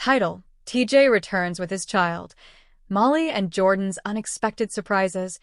Title: TJ returns with his child. Molly and Jordan's unexpected surprises.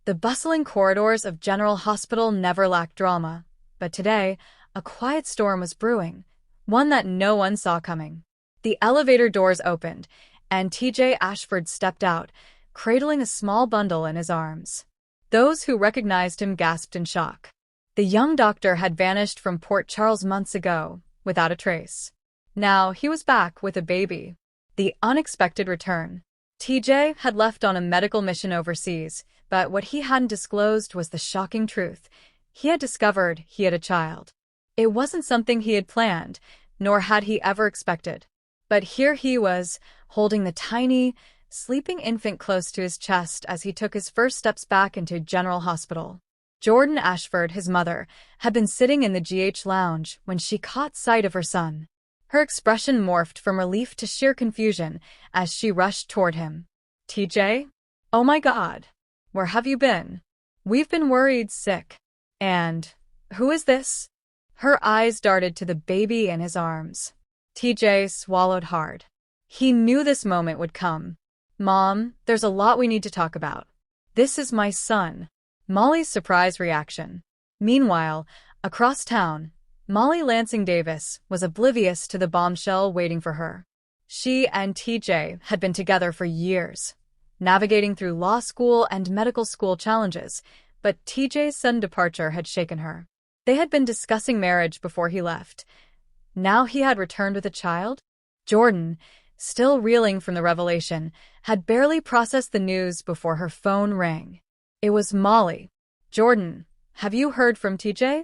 The bustling corridors of General Hospital never lacked drama, but today, a quiet storm was brewing, one that no one saw coming. The elevator doors opened, and TJ Ashford stepped out, cradling a small bundle in his arms. Those who recognized him gasped in shock. The young doctor had vanished from Port Charles months ago, without a trace. Now he was back with a baby. The unexpected return. TJ had left on a medical mission overseas, but what he hadn't disclosed was the shocking truth. He had discovered he had a child. It wasn't something he had planned, nor had he ever expected. But here he was, holding the tiny, sleeping infant close to his chest as he took his first steps back into General Hospital. Jordan Ashford, his mother, had been sitting in the GH lounge when she caught sight of her son. Her expression morphed from relief to sheer confusion as she rushed toward him. TJ? Oh my God. Where have you been? We've been worried sick. And who is this? Her eyes darted to the baby in his arms. TJ swallowed hard. He knew this moment would come. Mom, there's a lot we need to talk about. This is my son. Molly's surprise reaction. Meanwhile, across town, Molly Lansing Davis was oblivious to the bombshell waiting for her. She and TJ had been together for years, navigating through law school and medical school challenges, but TJ's sudden departure had shaken her. They had been discussing marriage before he left. Now he had returned with a child? Jordan, still reeling from the revelation, had barely processed the news before her phone rang. It was Molly. Jordan, have you heard from TJ?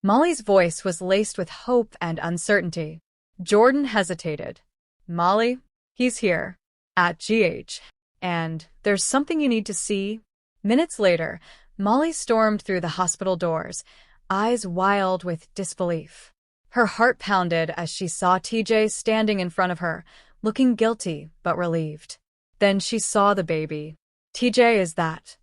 Molly's voice was laced with hope and uncertainty. Jordan hesitated. Molly, he's here. At GH. And there's something you need to see. Minutes later, Molly stormed through the hospital doors, eyes wild with disbelief. Her heart pounded as she saw TJ standing in front of her, looking guilty but relieved. Then she saw the baby. TJ, is that?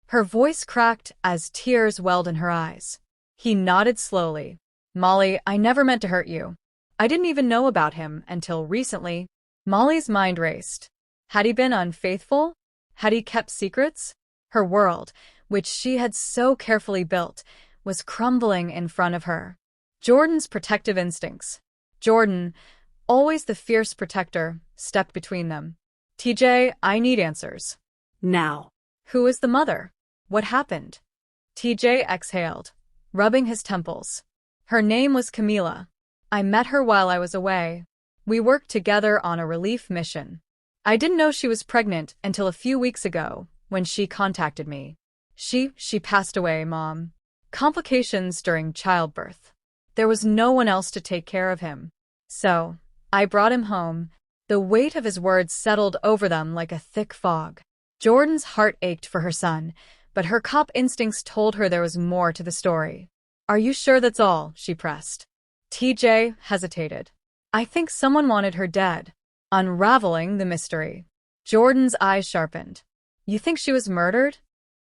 Her voice cracked as tears welled in her eyes. He nodded slowly. Molly, I never meant to hurt you. I didn't even know about him until recently. Molly's mind raced. Had he been unfaithful? Had he kept secrets? Her world, which she had so carefully built, was crumbling in front of her. Jordan's protective instincts. Jordan, always the fierce protector, stepped between them. TJ, I need answers. Now. Who is the mother? What happened? TJ exhaled, rubbing his temples. Her name was Camila. I met her while I was away. We worked together on a relief mission. I didn't know she was pregnant until a few weeks ago, when she contacted me. She passed away, Mom. Complications during childbirth. There was no one else to take care of him. So, I brought him home. The weight of his words settled over them like a thick fog. Jordan's heart ached for her son, but her cop instincts told her there was more to the story. Are you sure that's all? She pressed. TJ hesitated. I think someone wanted her dead. Unraveling the mystery. Jordan's eyes sharpened. You think she was murdered?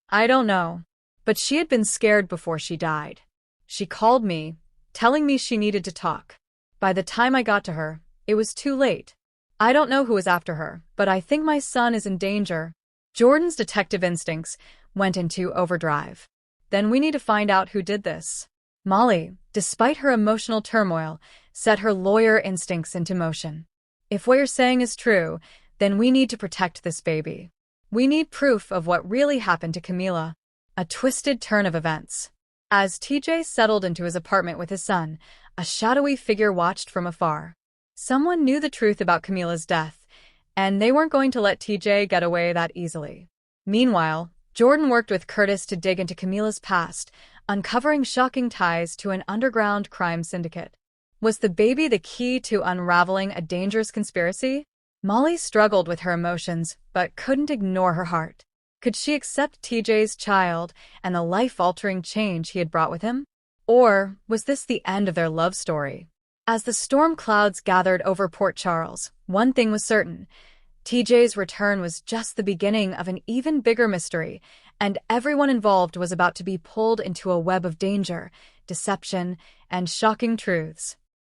I don't know. But she had been scared before she died. She called me, telling me she needed to talk. By the time I got to her, it was too late. I don't know who was after her, but I think my son is in danger. Jordan's detective instincts went into overdrive. Then we need to find out who did this. Molly, despite her emotional turmoil, set her lawyer instincts into motion. If what you're saying is true, then we need to protect this baby. We need proof of what really happened to Camila. A twisted turn of events. As TJ settled into his apartment with his son, a shadowy figure watched from afar. Someone knew the truth about Camila's death, and they weren't going to let TJ get away that easily. Meanwhile, Jordan worked with Curtis to dig into Camila's past, uncovering shocking ties to an underground crime syndicate. Was the baby the key to unraveling a dangerous conspiracy? Molly struggled with her emotions, but couldn't ignore her heart. Could she accept TJ's child and the life-altering change he had brought with him? Or was this the end of their love story? As the storm clouds gathered over Port Charles, one thing was certain. TJ's return was just the beginning of an even bigger mystery, and everyone involved was about to be pulled into a web of danger, deception, and shocking truths.